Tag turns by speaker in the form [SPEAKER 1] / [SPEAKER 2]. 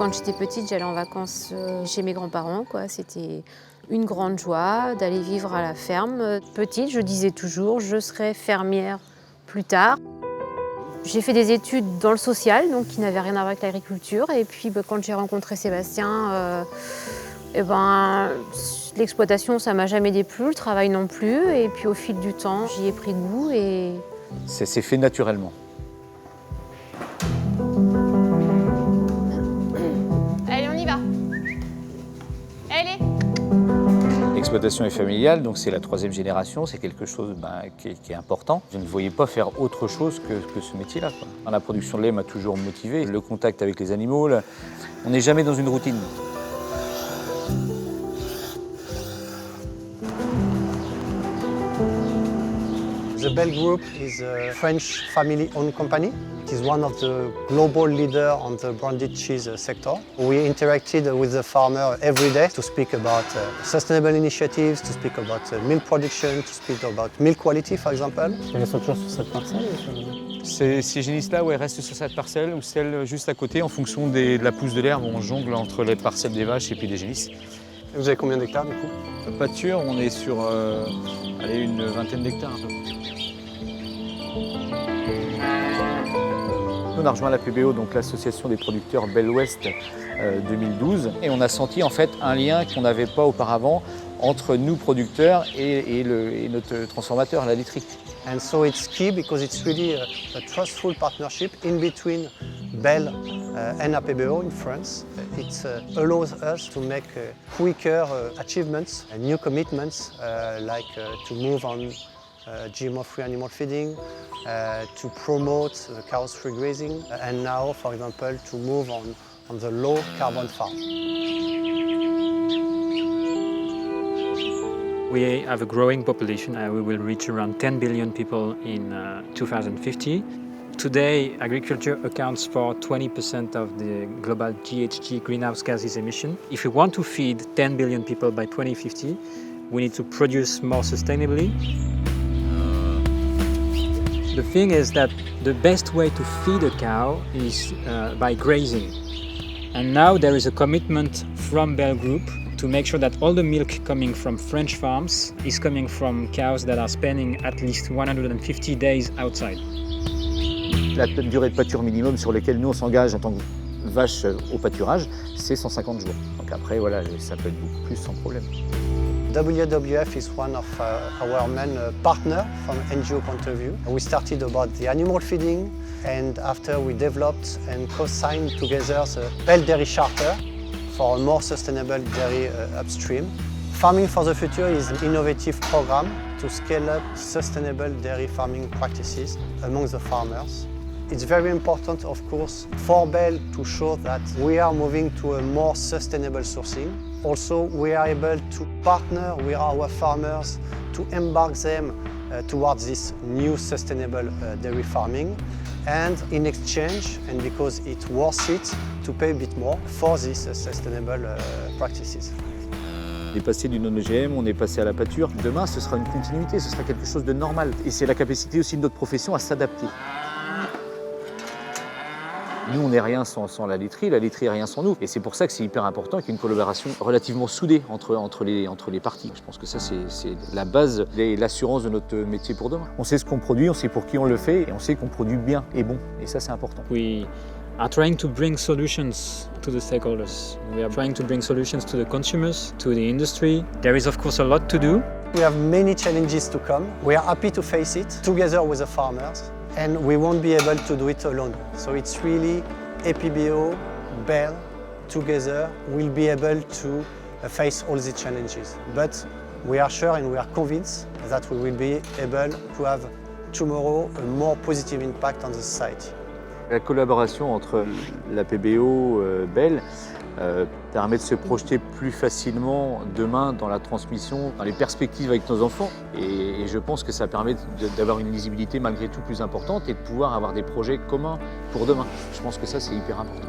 [SPEAKER 1] Quand j'étais petite, j'allais en vacances chez mes grands-parents, quoi. C'était une grande joie d'aller vivre à la ferme. Petite, je disais toujours, je serai fermière plus tard. J'ai fait des études dans le social, donc qui n'avaient rien à voir avec l'agriculture. Et puis quand j'ai rencontré Sébastien, l'exploitation, ça m'a jamais déplu, le travail non plus. Et puis au fil du temps, j'y ai pris goût et...
[SPEAKER 2] C'est fait naturellement.
[SPEAKER 1] Allez, on y va. Allez.
[SPEAKER 2] L'exploitation est familiale, donc c'est la 3e génération, c'est quelque chose qui est important. Je ne voyais pas faire autre chose que ce métier-là. La production de lait m'a toujours motivé, le contact avec les animaux, on n'est jamais dans une routine.
[SPEAKER 3] The Bell Group is a French family-owned company. It is one of the global leaders on the branded cheese sector. We interacted with the farmer every day to speak about sustainable initiatives, to speak about milk production, to speak about milk quality, for example.
[SPEAKER 4] Elle reste toujours sur cette parcelle
[SPEAKER 2] Ces génisses-là restent sur cette parcelle ou celle juste à côté en fonction de la pousse de l'herbe. On jongle entre les parcelles des vaches et puis des génisses.
[SPEAKER 3] Vous avez combien d'hectares du coup?
[SPEAKER 2] Pâture, on est sur une vingtaine d'hectares à peu près. On a rejoint la PBO, donc l'association des producteurs Bell West 2012, et on a senti en fait un lien qu'on n'avait pas auparavant entre nous producteurs et notre transformateur, la laiterie.
[SPEAKER 3] And so it's key because it's really a trustful partnership in between Bell and APBO in France. It allows us to make quicker achievements and new commitments, like to move on GMO-free animal feeding, to promote cows-free grazing, and now, for example, to move on the low-carbon farm.
[SPEAKER 4] We have a growing population. We will reach around 10 billion people in 2050. Today, agriculture accounts for 20% of the global GHG greenhouse gases emission. If we want to feed 10 billion people by 2050, we need to produce more sustainably. The thing is that the best way to feed a cow is by grazing. And now there is a commitment from Bell Group to make sure that all the milk coming from French farms is coming from cows that are spending at least 150 days outside.
[SPEAKER 2] La durée de pâture minimum sur laquelle nous on s'engage en tant que vache au pâturage, c'est 150 jours. Donc après, voilà, ça peut être beaucoup plus sans problème.
[SPEAKER 3] WWF is one of our main partners from NGO point of view. We started about the animal feeding, and after we developed and co-signed together the Bell Dairy Charter for a more sustainable dairy upstream. Farming for the Future is an innovative program to scale up sustainable dairy farming practices among the farmers. It's very important, of course, for Bell to show that we are moving to a more sustainable sourcing. Also, we are able to partner with our farmers to embark them towards this new sustainable dairy farming, and in exchange, and because it's worth it, to pay a bit more for these sustainable practices.
[SPEAKER 2] On est passé du non-OGM, on est passé à la pâture. Demain, ce sera une continuité, ce sera quelque chose de normal. Et c'est la capacité aussi de notre profession à s'adapter. Nous, on n'est rien sans la laiterie est rien sans nous. Et c'est pour ça que c'est hyper important qu'il y ait une collaboration relativement soudée entre les parties. Je pense que ça, c'est la base et l'assurance de notre métier pour demain. On sait ce qu'on produit, on sait pour qui on le fait, et on sait qu'on produit bien et bon. Et ça, c'est important.
[SPEAKER 4] We are trying to bring solutions to the stakeholders. We are trying to bring solutions to the consumers, to the industry. There is, of course, a lot to do.
[SPEAKER 3] We have many challenges to come. We are happy to face it together with the farmers. And we won't be able to do it alone. So it's really APBO, Bell, together will be able to face all the challenges. But we are sure and we are convinced that we will be able to have tomorrow a more positive impact on the society.
[SPEAKER 2] La collaboration entre la PBO, Bell, permet de se projeter plus facilement demain dans la transmission, dans les perspectives avec nos enfants. Et je pense que ça permet d'avoir une lisibilité malgré tout plus importante et de pouvoir avoir des projets communs pour demain. Je pense que ça, c'est hyper important.